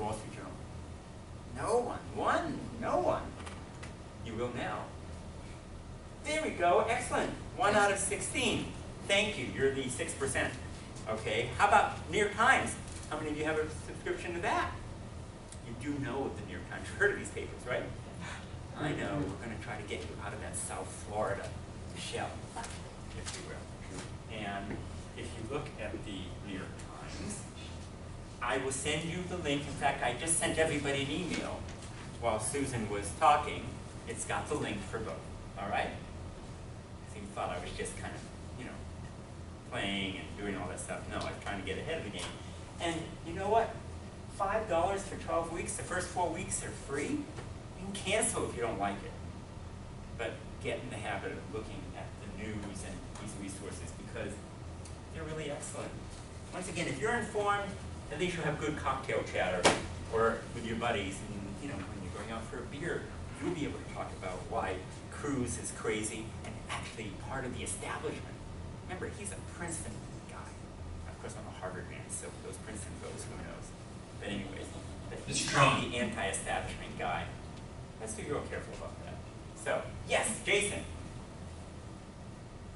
Wall Street Journal? No one. No one. You will now. There we go. Excellent. 1 out of 16. Thank you. You're the 6%. Okay. How about New York Times? How many of you have a subscription to that? You do know of the New York Times. You've heard of these papers, right? I know. We're going to try to get you out of that South Florida shell, if you will. And if you look at the New York Times, I will send you the link. In fact, I just sent everybody an email while Susan was talking. It's got the link for both. All right? So you thought I was just kind of, playing and doing all that stuff. No, I was trying to get ahead of the game. And you know what? $5 for 12 weeks. The first 4 weeks are free. You can cancel if you don't like it. But get in the habit of looking at the news and these resources because they're really excellent. Once again, if you're informed, at least you'll have good cocktail chatter or with your buddies. And when you're going out for a beer, you'll be able to talk about why Cruz is crazy and actually part of the establishment. Remember, he's a Princeton guy. Of course, I'm a Harvard man, so those Princeton folks, who knows? But anyways, he's not the anti-establishment guy. Let's be real careful about that. So, yes, Jason.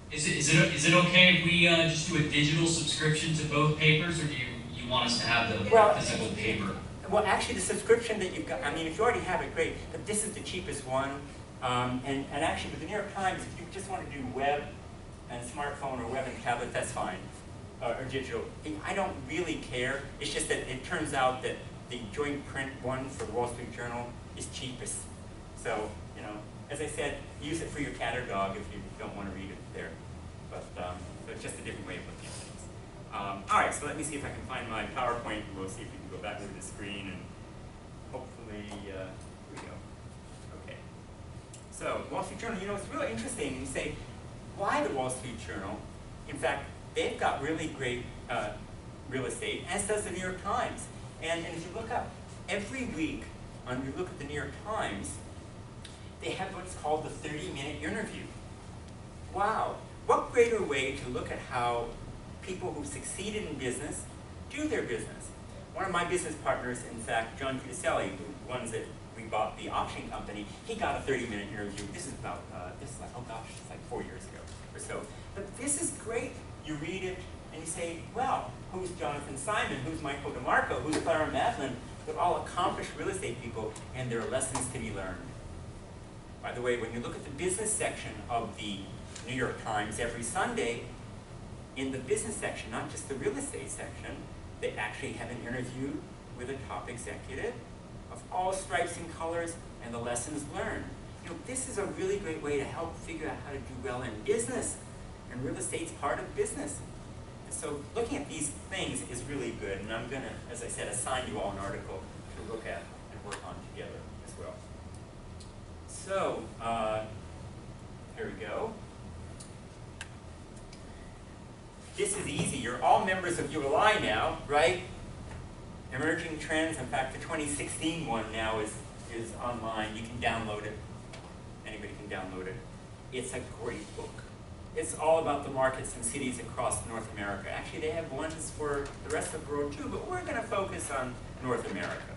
Is it okay if we just do a digital subscription to both papers, or do you want us to have the physical paper? Well, actually, the subscription that you've got, if you already have it, great. But this is the cheapest one. And actually, with the New York Times, if you just want to do web and smartphone or web and tablet, that's fine. Or digital. I don't really care. It's just that it turns out that the joint print one for the Wall Street Journal is cheapest. So, as I said, use it for your cat or dog if you don't want to read it there. But so it's just a different way of looking at things. All right, so let me see if I can find my PowerPoint. We'll see if we can go back to the screen and hopefully, here we go. Okay. So, Wall Street Journal, it's really interesting. You say, why the Wall Street Journal? In fact, they've got really great real estate, as does the New York Times. And if you look up, every week, when you look at the New York Times, they have what's called the 30-minute interview. Wow, what greater way to look at how people who succeeded in business do their business. One of my business partners, in fact, John Cudicelli, who runs it, we bought the auction company, he got a 30-minute interview. This is about, it's like 4 years ago or so. But this is great. You read it and you say, well, who's Jonathan Simon, who's Michael DeMarco, who's Clara Madeline? They're all accomplished real estate people, and there are lessons to be learned. By the way, when you look at the business section of the New York Times every Sunday, in the business section, not just the real estate section, they actually have an interview with a top executive of all stripes and colors and the lessons learned. This is a really great way to help figure out how to do well in business, and real estate's part of business. And so looking at these things is really good, and I'm going to, as I said, assign you all an article to look at and work on together as well. So, here we go. This is easy. You're all members of ULI now, right? Emerging Trends. In fact, the 2016 one now is online. You can download it. Anybody can download it. It's a great book. It's all about the markets and cities across North America. Actually, they have ones for the rest of the world too, but we're going to focus on North America.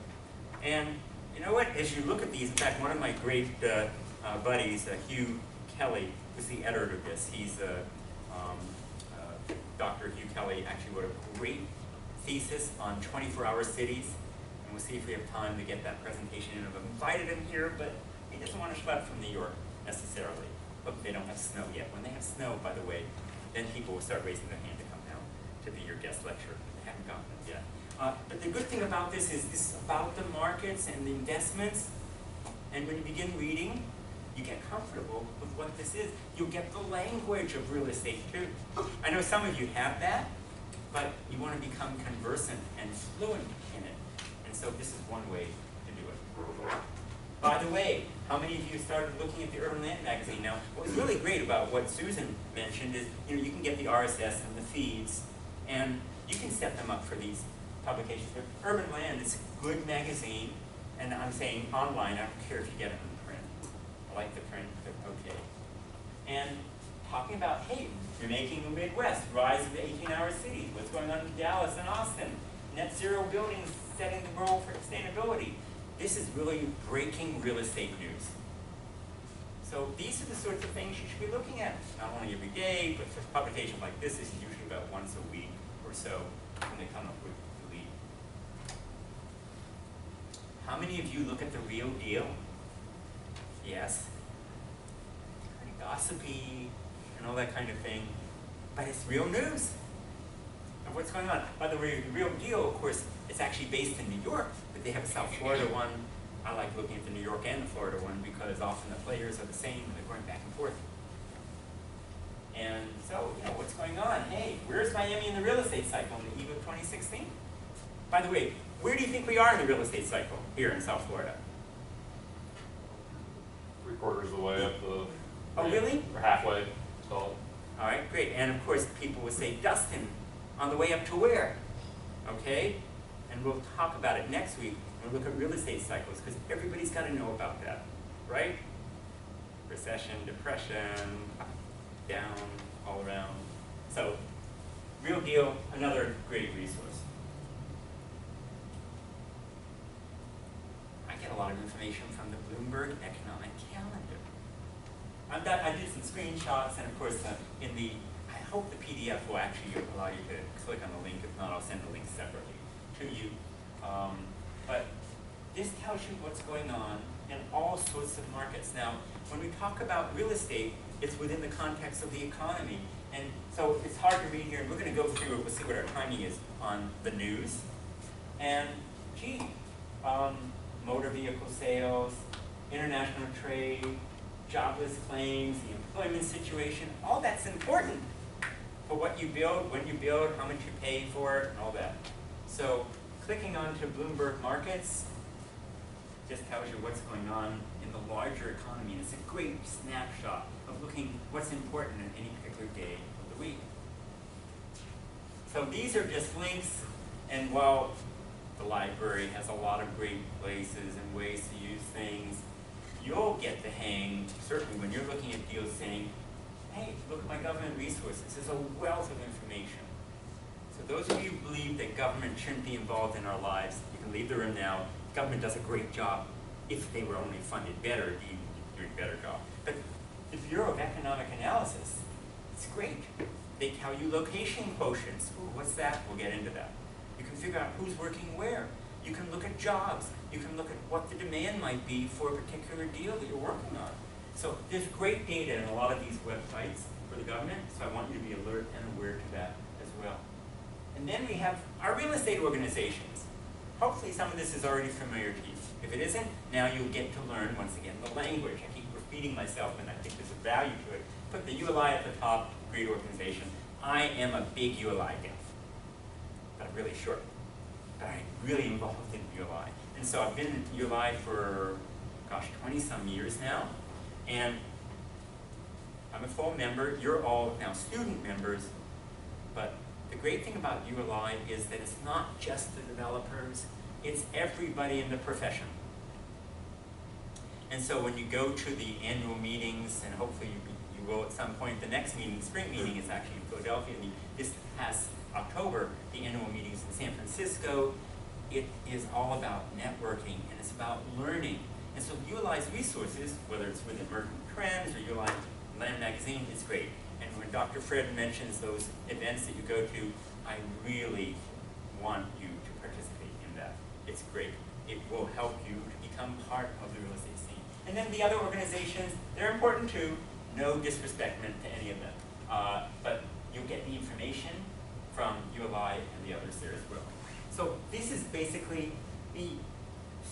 And you know what? As you look at these, in fact, one of my great buddies, Hugh Kelly, was the editor of this. He's Dr. Hugh Kelly actually wrote a great thesis on 24-hour cities. And we'll see if we have time to get that presentation in. I've invited him here, but he doesn't want to schlep from New York necessarily. But they don't have snow yet. When they have snow, by the way, then people will start raising their hand to come down to be your guest lecturer. They haven't gotten it yet. But the good thing about this is this is about the markets and the investments. And when you begin reading, you get comfortable with what this is. You'll get the language of real estate too. I know some of you have that, but you want to become conversant and fluent in it. And so this is one way to do it. By the way, how many of you started looking at the Urban Land magazine? Now, what was really great about what Susan mentioned is, you can get the RSS and the feeds, and you can set them up for these publications. But Urban Land is a good magazine, and I'm saying online, I don't care if you get it in print. I like the print, but okay. And talking about, hey, you're making the Midwest, rise of the 18-hour cities, what's going on in Dallas and Austin, net zero buildings setting the goal for sustainability. This is really breaking real estate news. So these are the sorts of things you should be looking at, not only every day, but for publications like this is usually about once a week or so when they come up with the lead. How many of you look at the Real Deal? Yes. Pretty gossipy and all that kind of thing, but it's real news of what's going on. By the way, the Real Deal, of course, it's actually based in New York, but they have a South Florida one. I like looking at the New York and the Florida one because often the players are the same and they're going back and forth. And so, you know, what's going on? Hey, where's Miami in the real estate cycle in the eve of 2016? By the way, where do you think we are in the real estate cycle here in South Florida? 3/4 of the way up the... Oh, really? We're halfway, call it. All right, great. And of course, people will say, Dustin, on the way up to where? Okay? And we'll talk about it next week. We'll look at real estate cycles because everybody's got to know about that, right? Recession, depression, down, all around. So, Real Deal, another great resource. I get a lot of information from the Bloomberg Economic Calendar. I did some screenshots, and of course, I hope the PDF will actually allow you to click on the link. If not, I'll send the link separately to you. But this tells you what's going on in all sorts of markets. Now, when we talk about real estate, it's within the context of the economy. And so it's hard to read here, and we're going to go through it. We'll see what our timing is on the news. And gee, motor vehicle sales, international trade, jobless claims, the employment situation, all that's important for what you build, when you build, how much you pay for it, and all that. So clicking onto Bloomberg Markets just tells you what's going on in the larger economy. And it's a great snapshot of looking what's important in any particular day of the week. So these are just links, and while the library has a lot of great places and ways to use things, you'll get the hang, certainly when you're looking at deals, saying, hey, look at my government resources. There's a wealth of information. So those of you who believe that government shouldn't be involved in our lives, you can leave the room now. Government does a great job. If they were only funded better, it'd be doing a better job. But the Bureau of Economic Analysis, it's great. They tell you location quotients. Ooh, what's that? We'll get into that. You can figure out who's working where. You can look at jobs. You can look at what the demand might be for a particular deal that you're working on. So there's great data in a lot of these websites for the government, so I want you to be alert and aware to that as well. And then we have our real estate organizations. Hopefully some of this is already familiar to you. If it isn't, now you'll get to learn, once again, the language. I keep repeating myself, and I think there's a value to it. Put the ULI at the top, great organization. I am a big ULI guy, but I'm really short. But I'm really involved in ULI. And so I've been in ULI for, gosh, 20-some years now. And I'm a full member. You're all now student members. But the great thing about ULI is that it's not just the developers. It's everybody in the profession. And so when you go to the annual meetings, and hopefully you will at some point, the next meeting, the spring meeting, is actually in Philadelphia. This past October, the annual meetings in San Francisco. It is all about networking, and it's about learning. And so ULI's resources, whether it's with Emerging Trends or ULI Land Magazine, is great. And when Dr. Fred mentions those events that you go to, I really want you to participate in that. It's great. It will help you to become part of the real estate scene. And then the other organizations, they're important too. No disrespect meant to any of them. But you'll get the information from ULI and the others there as well. So this is basically the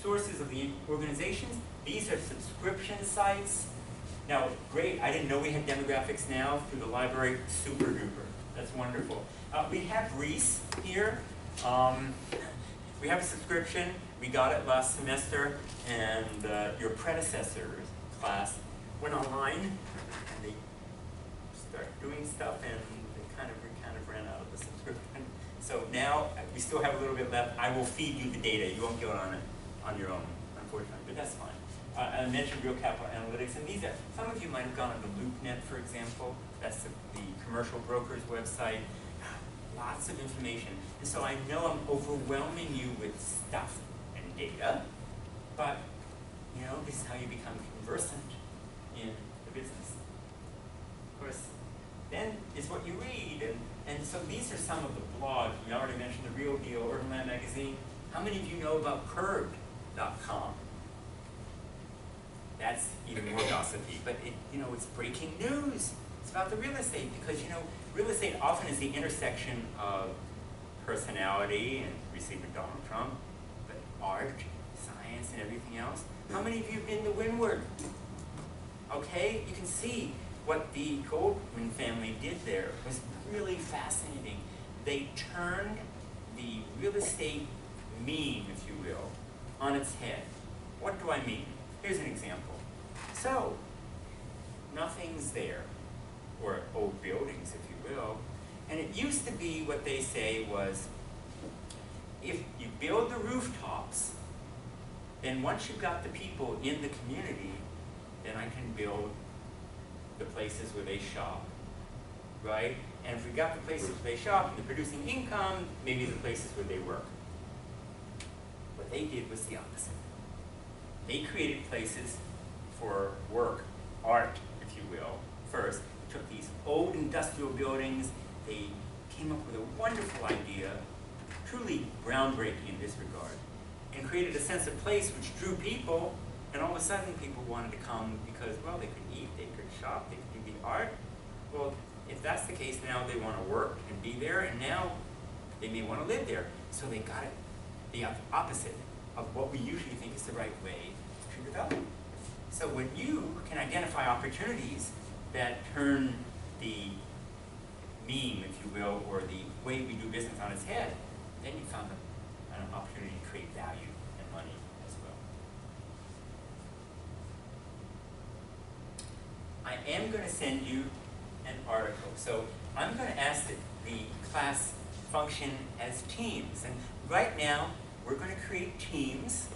sources of the organizations. These are subscription sites. Now, great, I didn't know we had demographics now through the library. Super duper, that's wonderful. We have REE here. We have a subscription. We got it last semester, and your predecessor's class went online, and they started doing stuff, and they kind of ran out of the subscription. So now we still have a little bit left. I will feed you the data. You won't get on your own, unfortunately, but that's fine. I mentioned Real Capital Analytics, and these are, some of you might have gone on the LoopNet, for example. That's the commercial broker's website. lots of information. And so I know I'm overwhelming you with stuff and data, but you know, this is how you become conversant in the business. Of course, then is what you read. And so these are some of the blogs. We already mentioned The Real Deal, Urban Land Magazine. How many of you know about Curved.com? That's even more gossipy, but it's breaking news. It's about the real estate because, real estate often is the intersection of personality, and recently with Donald Trump, but art, science, and everything else. How many of you have been to Windward? Okay, you can see what the Goldman family did there was really fascinating. They turned the real estate meme, if you will, on its head. What do I mean? Here's an example. So, nothing's there, or old buildings, if you will, and it used to be what they say was, if you build the rooftops, then once you've got the people in the community, then I can build the places where they shop, right? And if we got the places where they shop and they're producing income, maybe the places where they work. What they did was the opposite. They created places for work, art, if you will, first. Took these old industrial buildings, they came up with a wonderful idea, truly groundbreaking in this regard, and created a sense of place which drew people, and all of a sudden people wanted to come because, well, they could eat, they could shop, they could do the art. Well, if that's the case, now they want to work and be there, and now they may want to live there. So they got it the opposite of what we usually think is the right way to develop. So when you can identify opportunities that turn the meme, if you will, or the way we do business on its head, then you found an opportunity to create value and money as well. I am going to send you an article. So I'm going to ask that the class function as teams. And right now, we're going to create teams.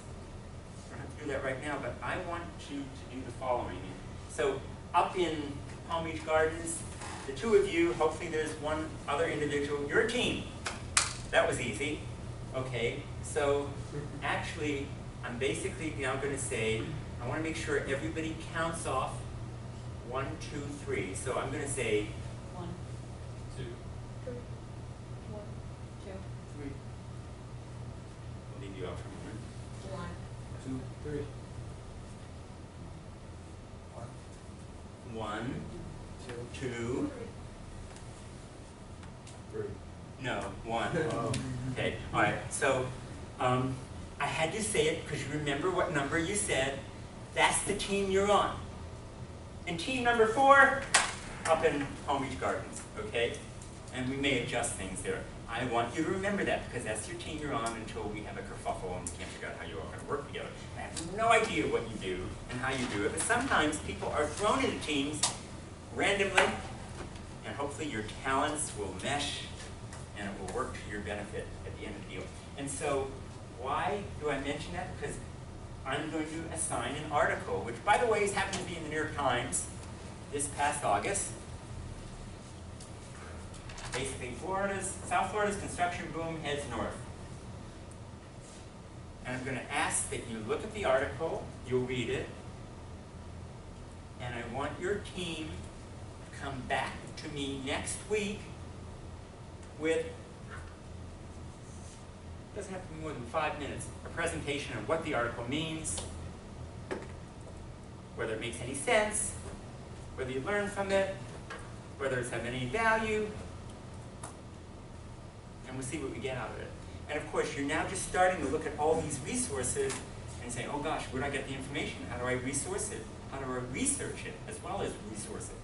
We don't have to do that right now, but I want you to do the following. So up in Palm Beach Gardens, the two of you, hopefully there's one other individual, you're a team. That was easy. Okay, so actually, I'm basically now going to say, I want to make sure everybody counts off 1, 2, 3. So I'm going to say 1, 2, 3, 1, 2, 3. I'll leave you out for a moment. 1. 2, 3. 1, 2. 3. No, 1. Okay, all right. So I had to say it because you remember what number you said. That's the team you're on. And team number 4, up in Palm Beach Gardens, okay? And we may adjust things there. I want you to remember that because that's your team you're on until we have a kerfuffle and can't figure out how you're all going to work together. I have no idea what you do and how you do it, but sometimes people are thrown into teams randomly, and hopefully your talents will mesh and it will work to your benefit at the end of the deal. And so why do I mention that? Because I'm going to assign an article, which by the way has happened to be in the New York Times this past August. Basically, South Florida's construction boom heads north. And I'm going to ask that you look at the article, you'll read it, and I want your team to come back to me next week with, doesn't have to be more than 5 minutes, a presentation of what the article means, whether it makes any sense, whether you learn from it, whether it's have any value, and we'll see what we get out of it. And of course, you're now just starting to look at all these resources and saying, oh gosh, where do I get the information? How do I resource it? How do I research it as well as resource it?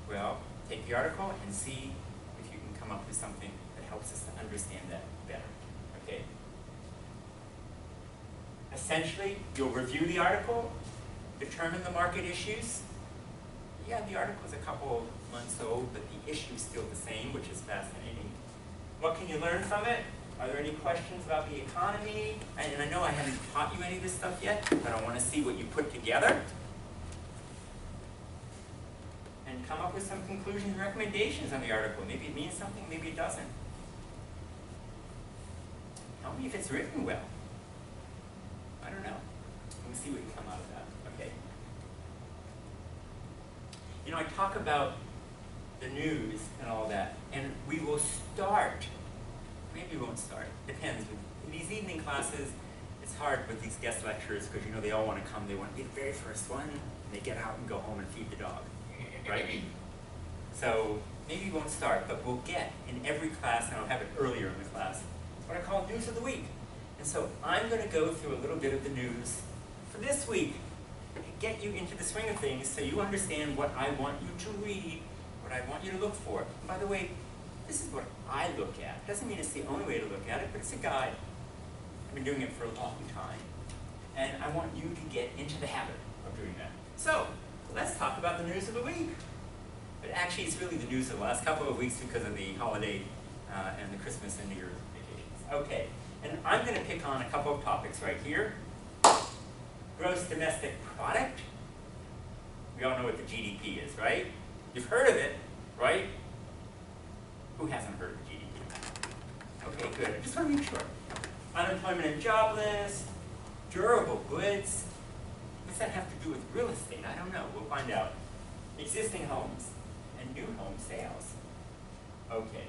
Well, take the article and see if you can come up with something that helps us to understand that better, okay? Essentially, you'll review the article, determine the market issues. Yeah, the article is a couple months old, but the issue is still the same, which is fascinating. What can you learn from it? Are there any questions about the economy? And I know I haven't taught you any of this stuff yet, but I want to see what you put together. And come up with some conclusions and recommendations on the article. Maybe it means something, maybe it doesn't. Tell me if it's written well. I don't know. We'll see what can come out of that. Okay. You know, I talk about the news and all that, and we will start. Maybe we won't start. Depends. In these evening classes, it's hard with these guest lecturers because you know they all want to come. They want to be the very first one. And they get out and go home and feed the dog, right? So maybe we won't start, but we'll get in every class, and I'll have it earlier in the class, what I call News of the Week. And so I'm going to go through a little bit of the news for this week, get you into the swing of things so you understand what I want you to read, what I want you to look for. And by the way, this is what I look at. Doesn't mean it's the only way to look at it, but it's a guide. I've been doing it for a long time, and I want you to get into the habit of doing that. So let's talk about the news of the week. But actually, it's really the news of the last couple of weeks because of the holiday and the Christmas and New Year's vacations. Okay, and I'm going to pick on a couple of topics right here. Gross domestic product. We all know what the GDP is, right? You've heard of it, right? Who hasn't heard of GDP? Okay, good. I just want to make sure. Unemployment and jobless, durable goods. What's that have to do with real estate? I don't know. We'll find out. Existing homes and new home sales. Okay.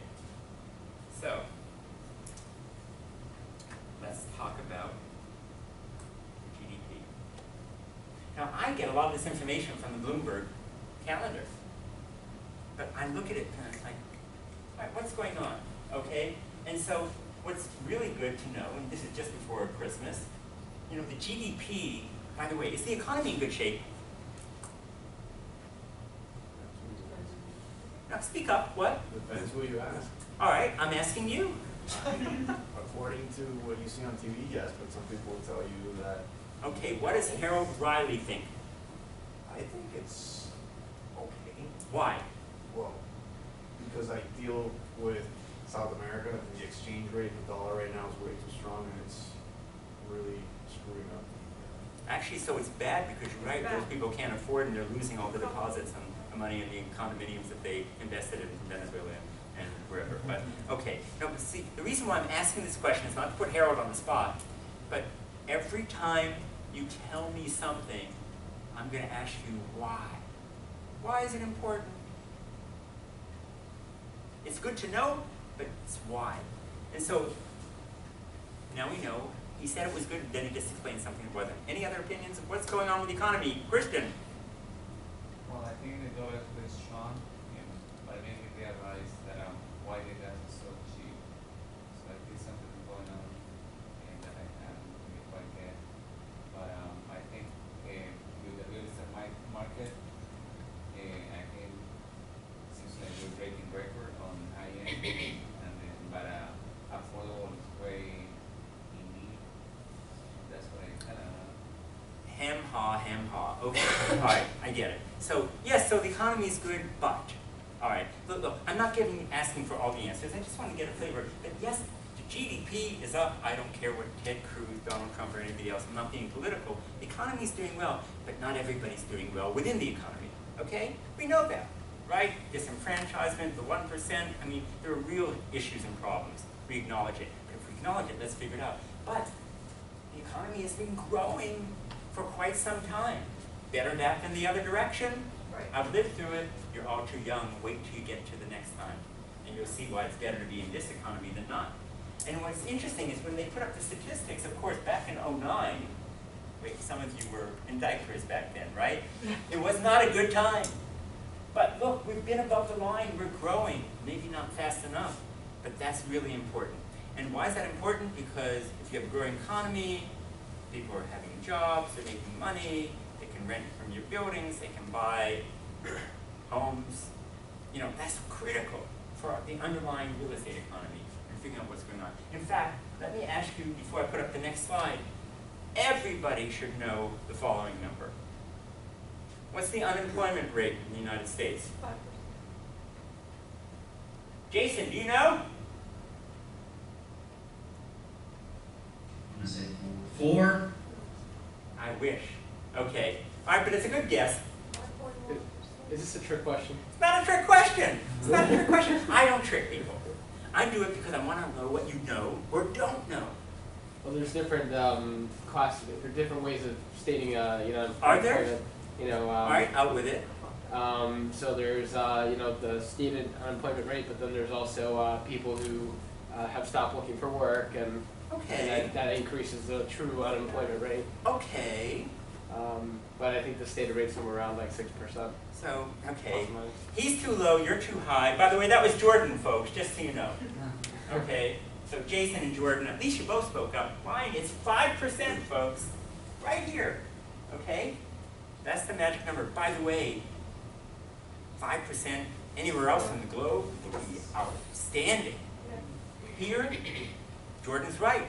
So, let's talk about GDP. Now, I get a lot of this information from the Bloomberg calendar. But I look at it and it's like, all right, what's going on? Okay? And so, what's really good to know, and this is just before Christmas, you know, the GDP, by the way, is the economy in good shape? Now, speak up. What? Depends who you ask. All right, I'm asking you. According to what you see on TV, yes, but some people will tell you that. Okay, what does Harold Riley think? I think it's okay. Why? Well, because I deal with South America, and the exchange rate in the dollar right now is way too strong, and it's really screwing up. Actually, so it's bad because you're right, those people can't afford and they're losing all the deposits and the money in the condominiums that they invested in Venezuela and wherever. But, okay, no, but see, the reason why I'm asking this question is not to put Harold on the spot, but every time you tell me something, I'm going to ask you why. Why is it important? It's good to know, but it's why. And so, now we know, he said it was good, then he just explained something that wasn't. Any other opinions of what's going on with the economy? Christian? Well, I think the dollar is strong, but it made me realize that why the gas is so cheap. So I think something going on and that I haven't really quite get. But I think with the real estate market, I think it seems like we're breaking record on high end, and then but affordable is way in need. That's what I kind of. Hem ha. Okay, all right, I get it. So, yes, so the economy is good, but, all right, look, I'm not asking for all the answers. I just want to get a flavor that, yes, the GDP is up. I don't care what Ted Cruz, Donald Trump, or anybody else, I'm not being political. The economy is doing well, but not everybody's doing well within the economy, okay? We know that, right? Disenfranchisement, the 1%, I mean, there are real issues and problems. We acknowledge it. But if we acknowledge it, let's figure it out. But the economy has been growing for quite some time. Better that than the other direction. Right. I've lived through it. You're all too young. Wait till you get to the next time. And you'll see why it's better to be in this economy than not. And what's interesting is when they put up the statistics, of course, back in '09, wait, some of you were in diapers back then, right? It was not a good time. But look, we've been above the line. We're growing. Maybe not fast enough, but that's really important. And why is that important? Because if you have a growing economy, people are having jobs, they're making money, they can rent from your buildings, they can buy homes. You know, that's critical for the underlying real estate economy and figuring out what's going on. In fact, let me ask you before I put up the next slide, everybody should know the following number. What's the unemployment rate in the United States? 5%. Jason, do you know? I'm gonna say 4. I wish. Okay. All right, but it's a good guess. 5.1%. Is this a trick question? It's not a trick question. It's not a trick question. I don't trick people. I do it because I want to know what you know or don't know. Well, there's different there are different ways of stating, Are there? unemployment, All right, out with it. So there's, the stated unemployment rate, but then there's also people who have stopped looking for work, and Okay. that increases the true unemployment rate. Okay. But I think the stated rate's somewhere around like 6%. So, okay. plus or minus. He's too low, you're too high. By the way, that was Jordan, folks, just so you know. Okay, so Jason and Jordan, at least you both spoke up. Fine, it's 5%, folks, right here. Okay? That's the magic number. By the way, 5% anywhere else in the globe would be outstanding. Here, Jordan's right.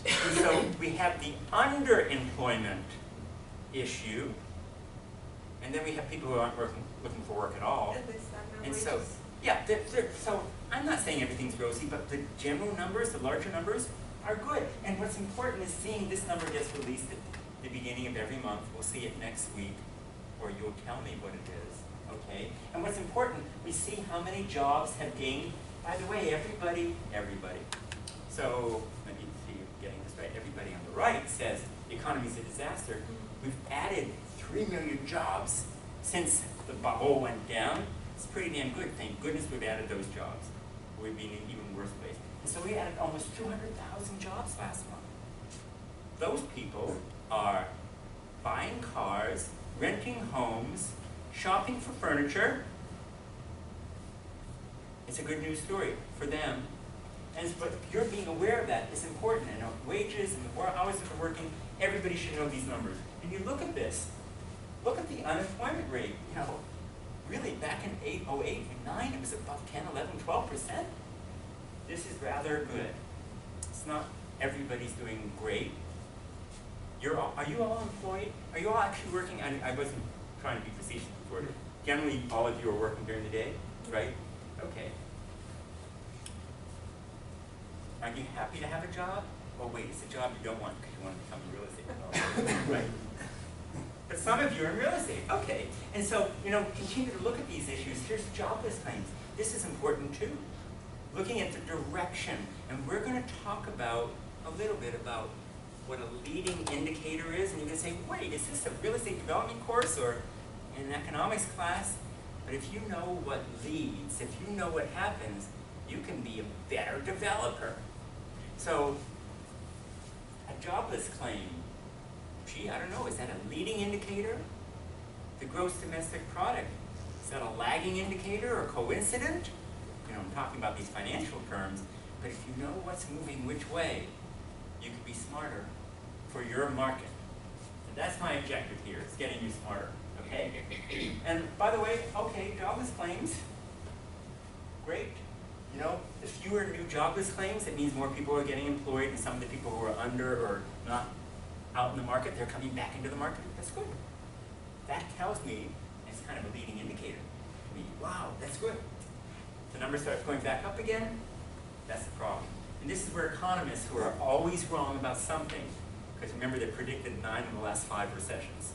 And so we have the underemployment issue, and then we have people who aren't looking for work at all. And so, yeah, so I'm not saying everything's rosy, but the general numbers, the larger numbers, are good. And what's important is seeing this number gets released at the beginning of every month. We'll see it next week, or you'll tell me what it is, okay? And what's important, we see how many jobs have gained. By the way, everybody. So, let me see if I'm getting this right. Everybody on the right says the economy's a disaster. We've added 3 million jobs since the bubble went down. It's pretty damn good. Thank goodness we've added those jobs. We'd be in an even worse place. And so we added almost 200,000 jobs last month. Those people are buying cars, renting homes, shopping for furniture. It's a good news story for them. But you're being aware of that is important. And wages and the hours that they're working, everybody should know these numbers. And you look at this. Look at the unemployment rate. Really back in 08 and 09, it was above 10, 11, 12%. This is rather good. It's not everybody's doing great. Are you all employed? Are you all actually working? I wasn't trying to be facetious before. Generally, all of you are working during the day, right? Okay. Are you happy to have a job? Oh wait, it's a job you don't want because you want to become a real estate developer, right? But some of you are in real estate, okay. And so, continue to look at these issues. Here's jobless claims. This is important too. Looking at the direction, and we're going to talk about a little bit about what a leading indicator is, and you're going to say, wait, is this a real estate development course or in an economics class? But if you know what leads, if you know what happens, you can be a better developer. So, a jobless claim, gee, I don't know, is that a leading indicator? The gross domestic product, is that a lagging indicator or coincident? I'm talking about these financial terms, but if you know what's moving which way, you can be smarter for your market. And that's my objective here, is getting you smarter, okay? And by the way, okay, jobless claims, great. The fewer new jobless claims, it means more people are getting employed, and some of the people who are under or not out in the market, they're coming back into the market. That's good. That tells me, it's kind of a leading indicator to me, wow, that's good. The number starts going back up again, that's the problem. And this is where economists who are always wrong about something, because remember they predicted 9 of the last 5 recessions.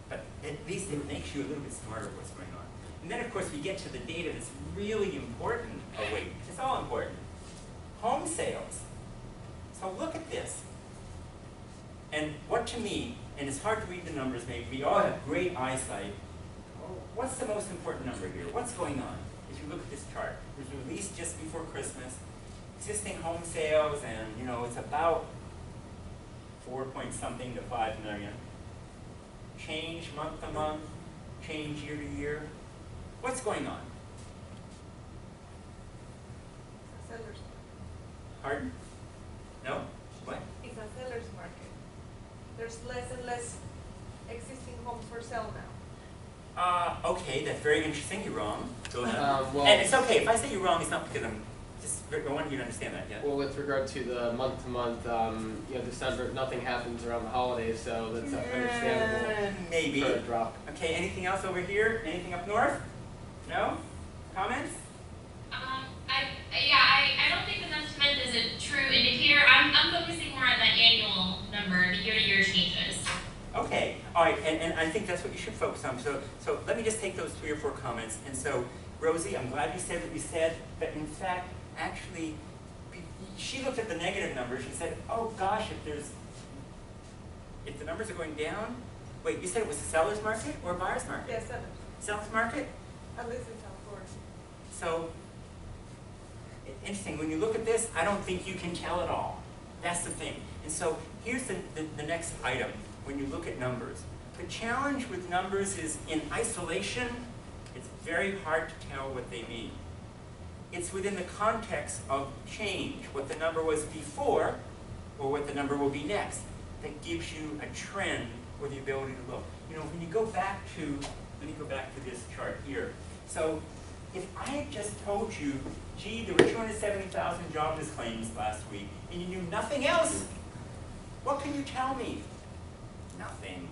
But at least it makes you a little bit smarter of what's going on. And then of course we get to the data that's really important. Oh wait, it's all important. Home sales. So look at this. And what to me, and it's hard to read the numbers maybe, we all have great eyesight. What's the most important number here? What's going on? If you look at this chart, it was released just before Christmas. Existing home sales, and it's about 4-point-something to 5 million. Change month to month, change year to year. What's going on? Sellers. Pardon? No? What? It's a seller's market. There's less and less existing homes for sale now. Okay, that's very interesting. You're wrong. Go ahead. Well, And it's okay. If I say you're wrong, it's not because I want you to understand that, yeah? Well, with regard to the month-to-month, December, nothing happens around the holidays, so that's understandable Maybe. for a drop. Okay, anything else over here? Anything up north? No? Comments? I don't think the month-to-month is a true indicator. I'm focusing more on the annual number, the year-to-year changes. Okay, all right, and I think that's what you should focus on. So let me just take those 3 or 4 comments. And so, Rosie, I'm glad you said what you said, but in fact, actually, she looked at the negative numbers. She said, oh gosh, if the numbers are going down, wait, you said it was a seller's market or a buyer's market? Yes, seven, Seller's market? at least in South Florida. So, interesting, when you look at this, I don't think you can tell it all. That's the thing. And so, here's the next item when you look at numbers. The challenge with numbers is in isolation, it's very hard to tell what they mean. It's within the context of change, what the number was before or what the number will be next, that gives you a trend or the ability to look. You know, when you go back to, let me go back to this chart here. So if I had just told you, gee, there were 270,000 jobless claims last week, and you knew nothing else, what can you tell me? Nothing.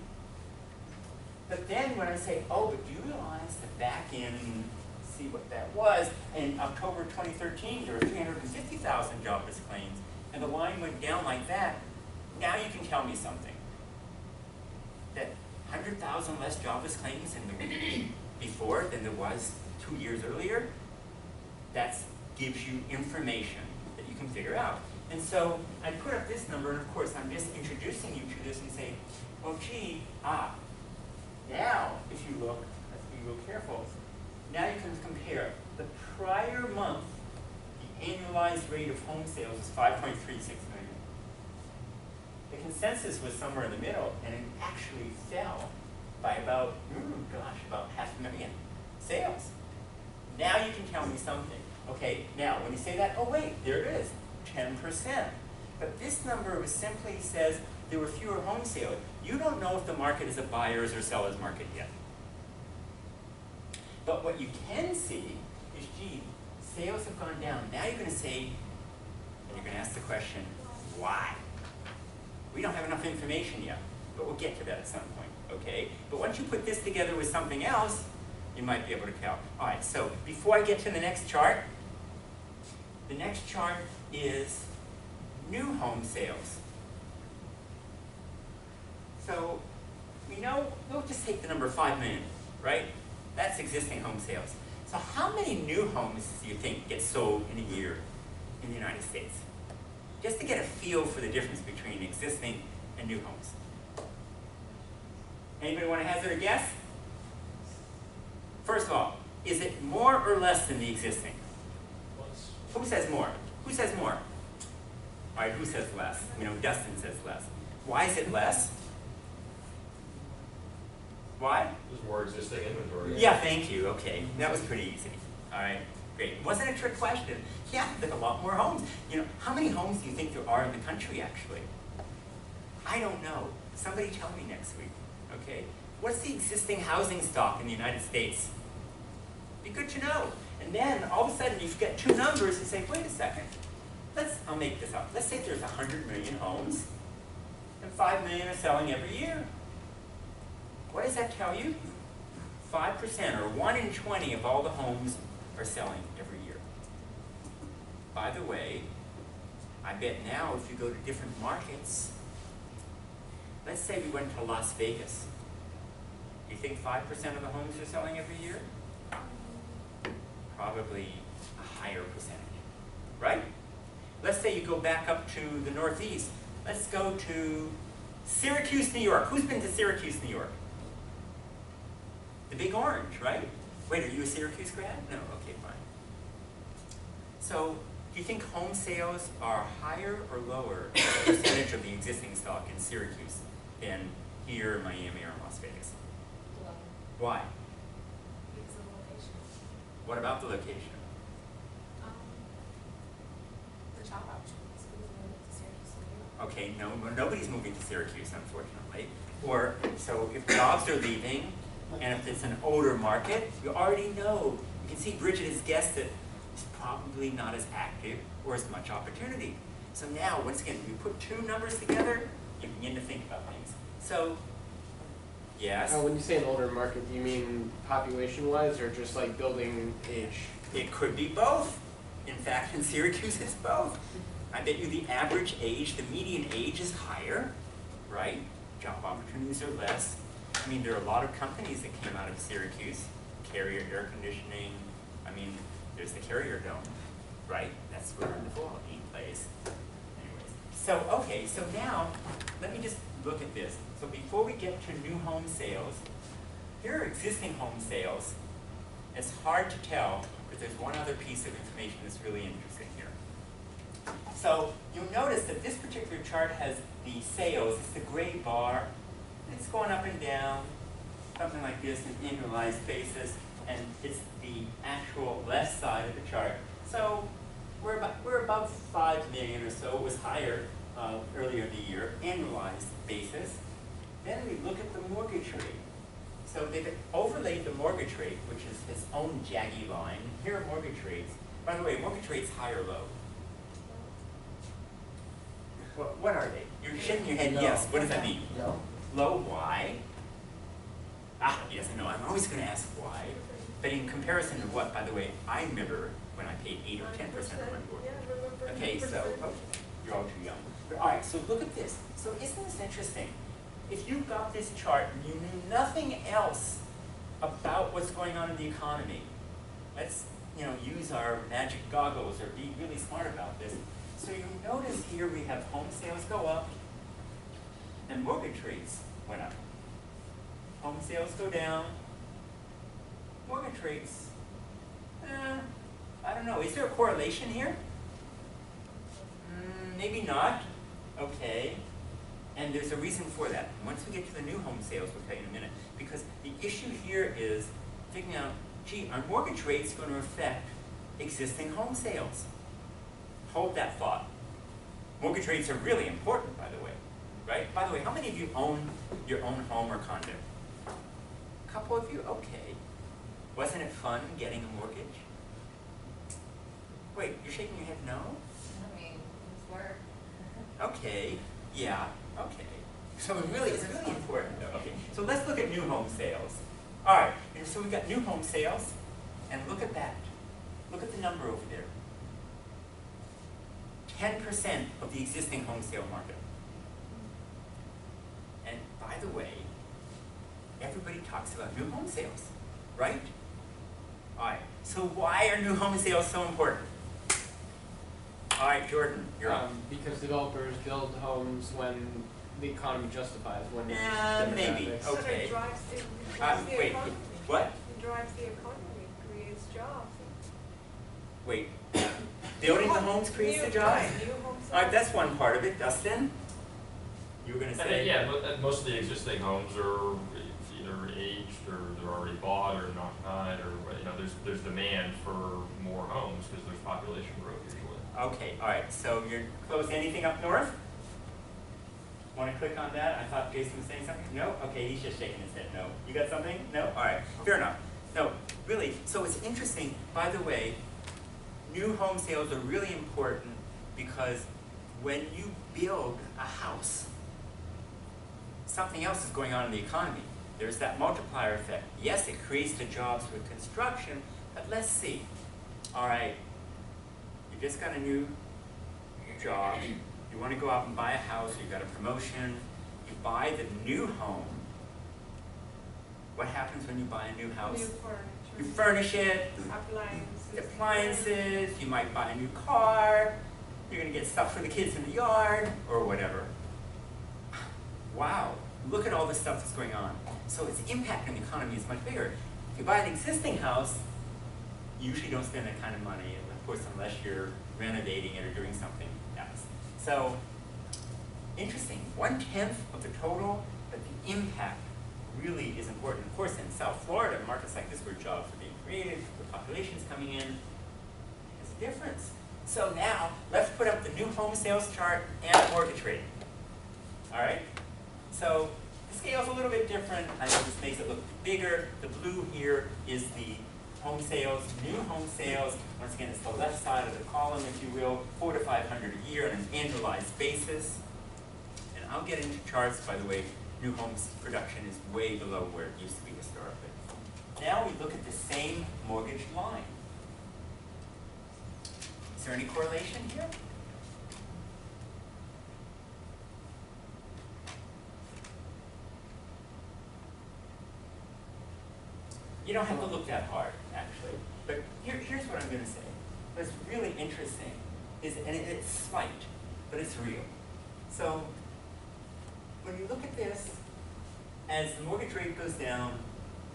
But then when I say, oh, but do you realize that back in, see what that was, in October 2013, there were 350,000 jobless claims, and the line went down like that, now you can tell me something. That 100,000 less jobless claims in the week before than there was 2 years earlier, that gives you information that you can figure out. And so I put up this number, and of course I'm just introducing you to this and say, well, gee, now if you look, let's be real careful, now you can compare. The prior month, the annualized rate of home sales was 5.36 million. The consensus was somewhere in the middle, and it actually fell by about, about 500,000 sales. Now you can tell me something. Okay, now when you say that, oh wait, there it is, 10%. But this number simply says there were fewer home sales. You don't know if the market is a buyer's or seller's market yet. But what you can see is, gee, sales have gone down. Now you're going to say, and you're going to ask the question, why? We don't have enough information yet, but we'll get to that at some point, okay? But once you put this together with something else, you might be able to tell. All right, so before I get to the next chart, the next chart is new home sales. So we know, we'll just take the number 5 million, right? That's existing home sales. So how many new homes do you think get sold in a year in the United States? Just to get a feel for the difference between existing and new homes. Anybody want to hazard a guess? First of all, is it more or less than the existing? Who says more? Who says more? All right, who says less? You know, Dustin says less. Why is it less? Why? There's more existing inventory. Yeah, thank you. Okay, that was pretty easy. All right, great. Wasn't a trick question. Yeah, there's a lot more homes. You know, how many homes do you think there are in the country, actually? I don't know. Somebody tell me next week, okay? What's the existing housing stock in the United States? Be good to know. And then, all of a sudden, you get two numbers and say, wait a second. I'll make this up. Let's say there's 100 million homes, and 5 million are selling every year. What does that tell you? 5%, or 1 in 20 of all the homes are selling every year. By the way, I bet now if you go to different markets, let's say we went to Las Vegas. Do you think 5% of the homes are selling every year? Probably a higher percentage, right? Let's say you go back up to the Northeast. Let's go to Syracuse, New York. Who's been to Syracuse, New York? The Big Orange, right? Wait, are you a Syracuse grad? No, okay, fine. So, do you think home sales are higher or lower as a percentage of the existing stock in Syracuse than here, Miami, or Las Vegas? Low. Why? Because of location. What about the location? The job opportunities. People moving to Syracuse, New York. Okay, no, nobody's moving to Syracuse, unfortunately. Or, so if jobs are leaving, and if it's an older market, you already know. You can see Bridget has guessed that it's probably not as active or as much opportunity. So now, once again, we put two numbers together, you begin to think about things. So, yes? When you say an older market, do you mean population-wise or just like building age? It could be both. In fact, in Syracuse, it's both. I bet you the average age, the median age is higher, right? Job opportunities are less. I mean, there are a lot of companies that came out of Syracuse. Carrier Air Conditioning. I mean, there's the Carrier Dome, right? That's where the football game place. Anyways, so okay, so now let me just look at this. So before we get to new home sales, here are existing home sales. It's hard to tell, but there's one other piece of information that's really interesting here. So you'll notice that this particular chart has the sales, it's the gray bar, and it's going up and down, something like this, an annualized basis, and it's the actual left side of the chart. So we're above 5 million or so. It was higher earlier in the year, annualized basis. Then we look at the mortgage rate. So they've overlaid the mortgage rate, which is its own jaggy line. Here are mortgage rates. By the way, mortgage rates high or low? What are they? You're shaking your head yes. What does that mean? No. Low, why? Ah, yes, I know. I'm always going to ask why. But in comparison to what, by the way, I remember when I paid 8 or 10% on my mortgage. Okay, so you're all too young. But, all right, so look at this. So isn't this interesting? If you got this chart and you knew nothing else about what's going on in the economy, let's use our magic goggles or be really smart about this. So you notice here we have home sales go up and mortgage rates went up. Home sales go down, mortgage rates, I don't know. Is there a correlation here? Maybe not. Okay. And there's a reason for that. Once we get to the new home sales, we'll tell you in a minute. Because the issue here is figuring out, gee, are mortgage rates going to affect existing home sales? Hold that thought. Mortgage rates are really important, by the way. Right? By the way, how many of you own your own home or condo? A couple of you? Okay. Wasn't it fun getting a mortgage? Wait, you're shaking your head no? I mean, it's work. Okay. Yeah. Okay. So it's really important though. Okay. So let's look at new home sales. All right. And so we've got new home sales, and look at that. Look at the number over there. 10% of the existing home sale market. And by the way, everybody talks about new home sales, right? All right. So why are new home sales so important? All right, Jordan, you're up. Because developers build homes when the economy justifies, when there's maybe. demographics. So Okay. it drives the Wait, economy. what? It drives the economy, creates jobs. Wait. Building the homes creates the jobs? New homes. All right, that's one part of it. Dustin? You were going to And say? then, yeah, most of the existing homes are either aged or they're already bought or not, or there's demand for more homes because there's population growth usually. Okay, all right. So you're close to anything up north? Want to click on that? I thought Jason was saying something. No? Okay, he's just shaking his head. No. You got something? No? All right. Fair enough. No, really. So it's interesting. By the way, new home sales are really important because when you build a house, something else is going on in the economy. There's that multiplier effect. Yes, it creates the jobs with construction, but let's see. All right, you just got a new job. You want to go out and buy a house, you got a promotion, you buy the new home. What happens when you buy a new house? New furniture. You furnish it, appliances, you might buy a new car, you're going to get stuff for the kids in the yard, or whatever. Wow, look at all the stuff that's going on. So its impact on the economy is much bigger. If you buy an existing house, you usually don't spend that kind of money, of course, unless you're renovating it or doing something else. So, interesting, 1/10 of the total, but the impact really is important. Of course, in South Florida, markets like this where jobs are being created, the population's coming in, it's a difference. So now, let's put up the new home sales chart and mortgage rate. All right? So the scale's a little bit different. I know this makes it look bigger. The blue here is the home sales, new home sales. Once again, it's the left side of the column, if you will, 400 to 500 a year on an annualized basis. And I'll get into charts, by the way. New homes production is way below where it used to be historically. Now we look at the same mortgage line. Is there any correlation here? You don't have to look that hard, actually. But here's what I'm going to say. What's really interesting and it's slight, but it's real. So when you look at this, as the mortgage rate goes down,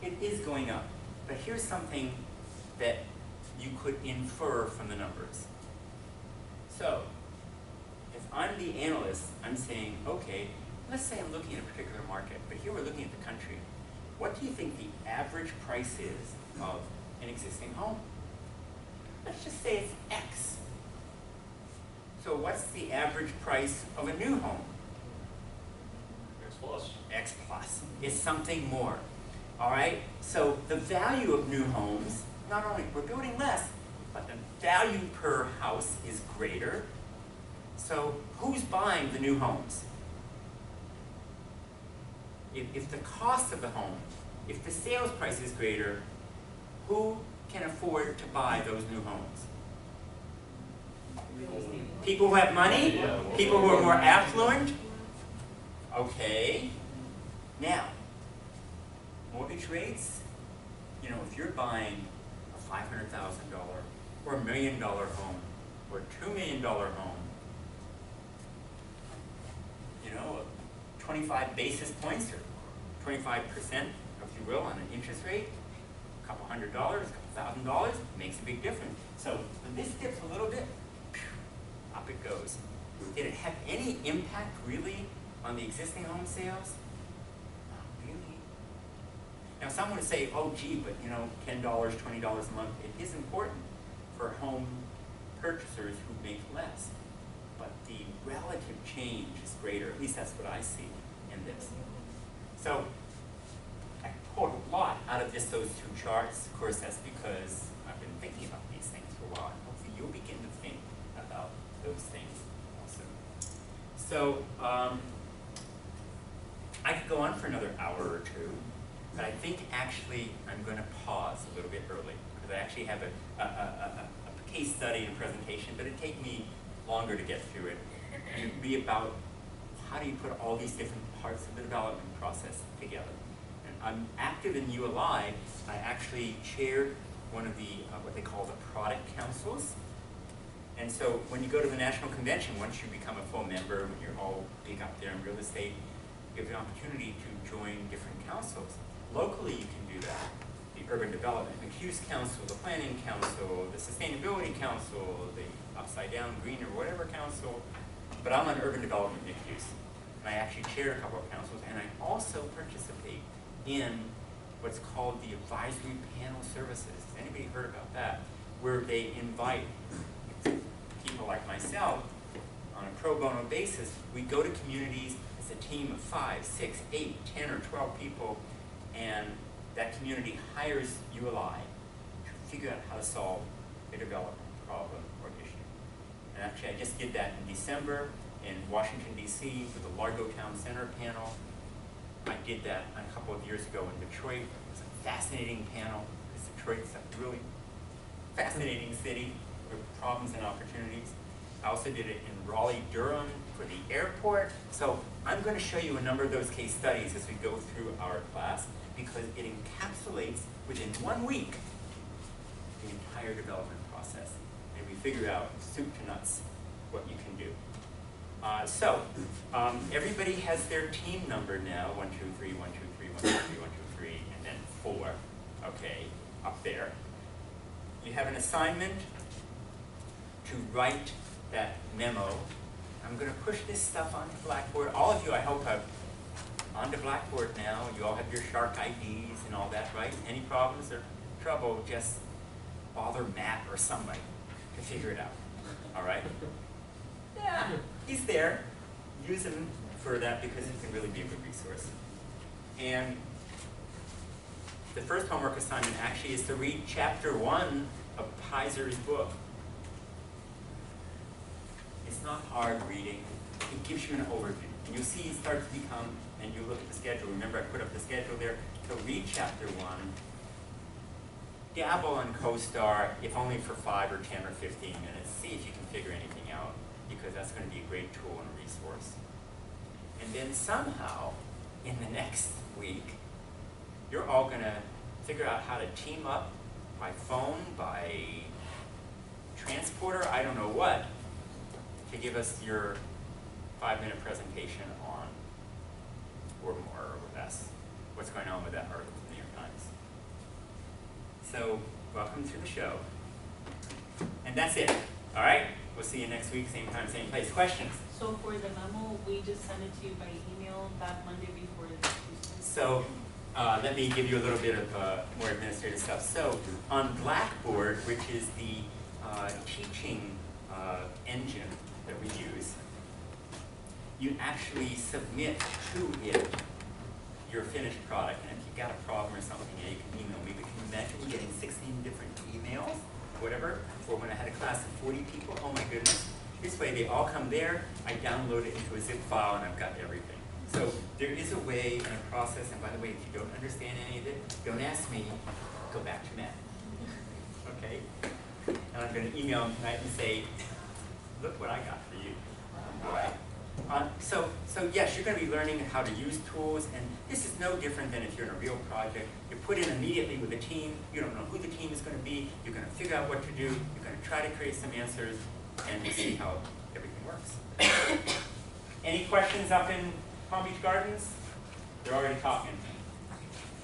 it is going up. But here's something that you could infer from the numbers. So if I'm the analyst, I'm saying, okay, let's say I'm looking at a particular market, but here we're looking at the country. What do you think the average price is of an existing home? Let's just say it's X. So what's the average price of a new home? X plus. X plus is something more. All right? So the value of new homes, not only we're building less, but the value per house is greater. So who's buying the new homes? If the cost of the home, if the sales price is greater, who can afford to buy those new homes? People who have money? Yeah, People who are more affluent? Okay. Now, mortgage rates, you know, if you're buying a $500,000 or $1 million home or $2 million home, you know, 25 basis points or 25%, if you will, on an interest rate, a couple $100, a couple $1,000, makes a big difference. So when this dips a little bit, up it goes. Did it have any impact really on the existing home sales? Not really. Now some would say, oh gee, but you know, $10, $20 a month, it is important for home purchasers who make less. But the relative change is greater, at least that's what I see in this. So I pulled a lot out of just those two charts. Of course, that's because I've been thinking about these things for a while. And hopefully you'll begin to think about those things also. So I could go on for another hour or two, but I think actually I'm going to pause a little bit early because I actually have a case study and presentation, but it'd take me longer to get through it. And it'd be about how do you put all these different parts of the development process together. And I'm active in ULI. I actually chaired one of the, what they call the product councils. And so when you go to the National Convention, once you become a full member, when you're all big up there in real estate, you have the opportunity to join different councils. Locally, you can do that. The Urban Development Mixed Use Council, the Planning Council, the Sustainability Council, the Upside Down Green or whatever council. But I'm on Urban Development Mixed Use. And I actually chair a couple of councils, and I also participate in what's called the Advisory Panel Services. Has anybody heard about that? Where they invite people like myself on a pro bono basis. We go to communities as a team of 5, 6, 8, 10, or 12 people, and that community hires ULI to figure out how to solve a development problem or issue. And actually, I just did that in December in Washington, D.C. with the Largo Town Center panel. I did that a couple of years ago in Detroit. It was a fascinating panel because Detroit's a really fascinating city with problems and opportunities. I also did it in Raleigh, Durham for the airport. So I'm going to show you a number of those case studies as we go through our class because it encapsulates within 1 week the entire development process. And we figure out soup to nuts what you can do. Everybody has their team number now, 1, 2, 3, 1, 2, 3, 1, 2, 3, 1, 2, 3, and then 4, okay, up there. You have an assignment to write that memo. I'm going to push this stuff onto Blackboard. All of you, I hope, have onto Blackboard now. You all have your Shark IDs and all that, right? Any problems or trouble, just bother Matt or somebody to figure it out, all right? Yeah, he's there. Use him for that because he can really be a good resource. And the first homework assignment actually is to read chapter 1 of Piser's book. It's not hard reading. It gives you an overview. And you'll see it starts to become, and you look at the schedule. Remember I put up the schedule there. So read chapter 1. Dabble on CoStar, if only for 5 or 10 or 15 minutes. See if you can figure anything out, because that's going to be a great tool and a resource. And then somehow, in the next week, you're all going to figure out how to team up by phone, by transporter, I don't know what, to give us your 5-minute presentation on, or more or less, what's going on with that article in the New York Times. So, welcome to the show. And that's it. All right? We'll see you next week, same time, same place. Questions? So for the memo, we just send it to you by email that Monday before the Tuesday? So, let me give you a little bit of more administrative stuff. So, on Blackboard, which is the teaching engine that we use, you actually submit to it your finished product. And if you've got a problem or something, yeah, you can email me. But can you imagine getting 16 different emails, whatever? Or when I had a class of 40 people, oh my goodness. This way they all come there, I download it into a zip file, and I've got everything. So there is a way and a process, and by the way, if you don't understand any of it, don't ask me, go back to Matt. Okay? And I'm going to email him tonight and say, look what I got for you. All right? So yes, you're going to be learning how to use tools, and this is no different than if you're in a real project. You put in immediately with a team, you don't know who the team is going to be, you're going to figure out what to do, you're going to try to create some answers, and see how everything works. Any questions up in Palm Beach Gardens? They're already talking.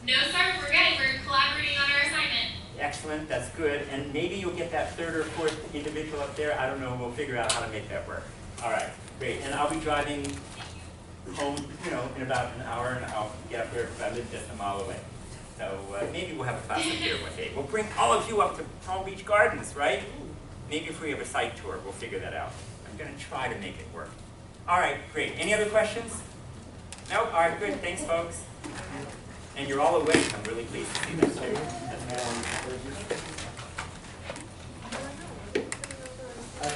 No, sir, we're collaborating on our assignment. Excellent, that's good, and maybe you'll get that 3rd or 4th individual up there, I don't know, we'll figure out how to make that work. All right, great, and I'll be driving home, in about an hour, and I'll get up there because I live just a mile away. So maybe we'll have a class up here one day. We'll bring all of you up to Palm Beach Gardens, right? Maybe if we have a site tour, we'll figure that out. I'm going to try to make it work. All right, great. Any other questions? Nope? All right, good. Thanks, folks. And you're all awake. I'm really pleased to see that.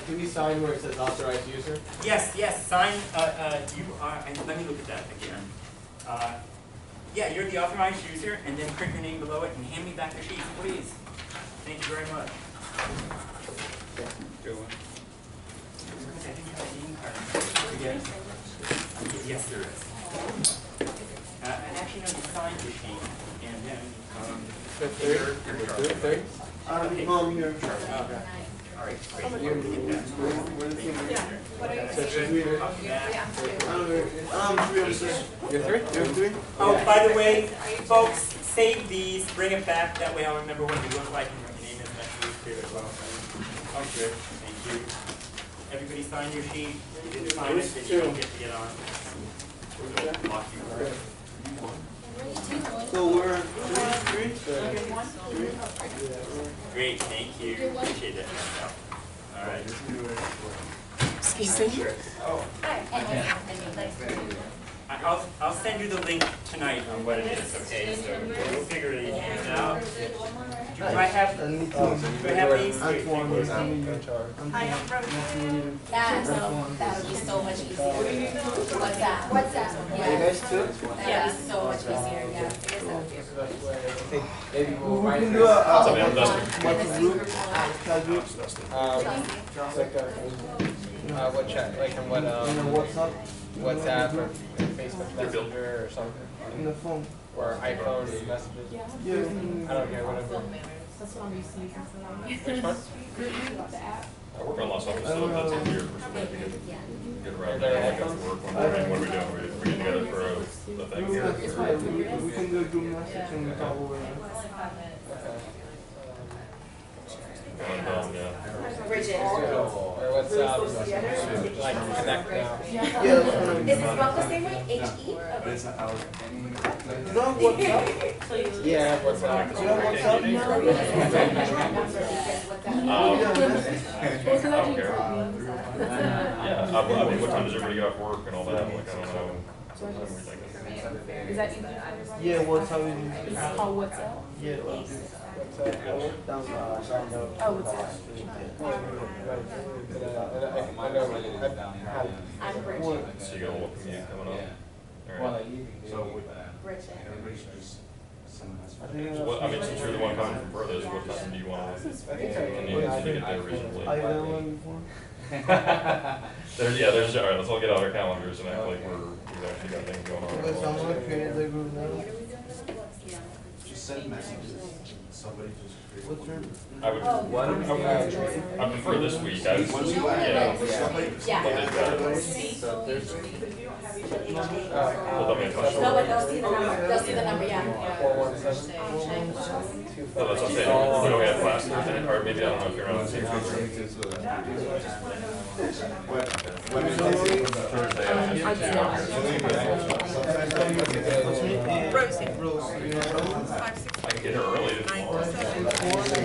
Can you sign where it says authorized user? Yes, sign. You are, and let me look at that again. Yeah, you're the authorized user, and then print your name below it and hand me back the sheet, please. Thank you very much. Yes, there is. And actually, no, you signed your sheet, and then Mom, here. all right, great. You're three? Oh, by the way, folks, save these, bring it back. That way I'll remember what you look like and what your name is next week here as well. Oh, good. Thank you. Everybody sign your sheet. You didn't sign it, then you don't get to get on. Lock you. So we're three? Great, thank you. Appreciate it. All right. Excuse me? I'll send you the link tonight on what it is, okay? So we'll figure it out. Do I have these? That'll be so much easier. What's that? Yeah. Are you guys too? That'll be so much easier, yeah. I guess that'll be Maybe we'll write can this. do a, What chat, like on what, WhatsApp or Facebook Messenger or something? in the phone. Or iPhone messages? Yeah. I don't care, whatever. That's what I'm used to using. Which one? The app. I work on lots of stuff that's easier for somebody to get around Are that. there Like after work, what are we doing? We get together for a thing here. We can go do message and talk over it. Yeah. Bridget. Or what's like connect now? Yeah. Is it spelled the same way? H-E? Is that WhatsApp? Yeah, what's Is that WhatsApp? Yeah, I mean, what time does everybody get off work and all that? Like, I don't know. Sometimes we think Is that easy? Yeah, WhatsApp is. It's called WhatsApp? Yeah, like this. Oh, WhatsApp. I'm Bridget. so you got a little commute coming up. All right. So with Bridget. I think So what, I mean, since you're the one coming from furthest, what time do you want to, can you get there reasonably? I done one before. There's, all right, let's all get out our calendars and act like we've actually got things going on. Because someone created the group now. send messages, and somebody just created. I would, I prefer this week, I, Once you yeah. Yeah. So there's, Well, I mean, No, but they'll see the number, they'll see the number, yeah. 417. no, that's what I'm saying, we don't have class Thursday, or maybe, I don't know if you're on the same Thursday. Rosie. 5, 6, I can get her early tomorrow. 9 to 7.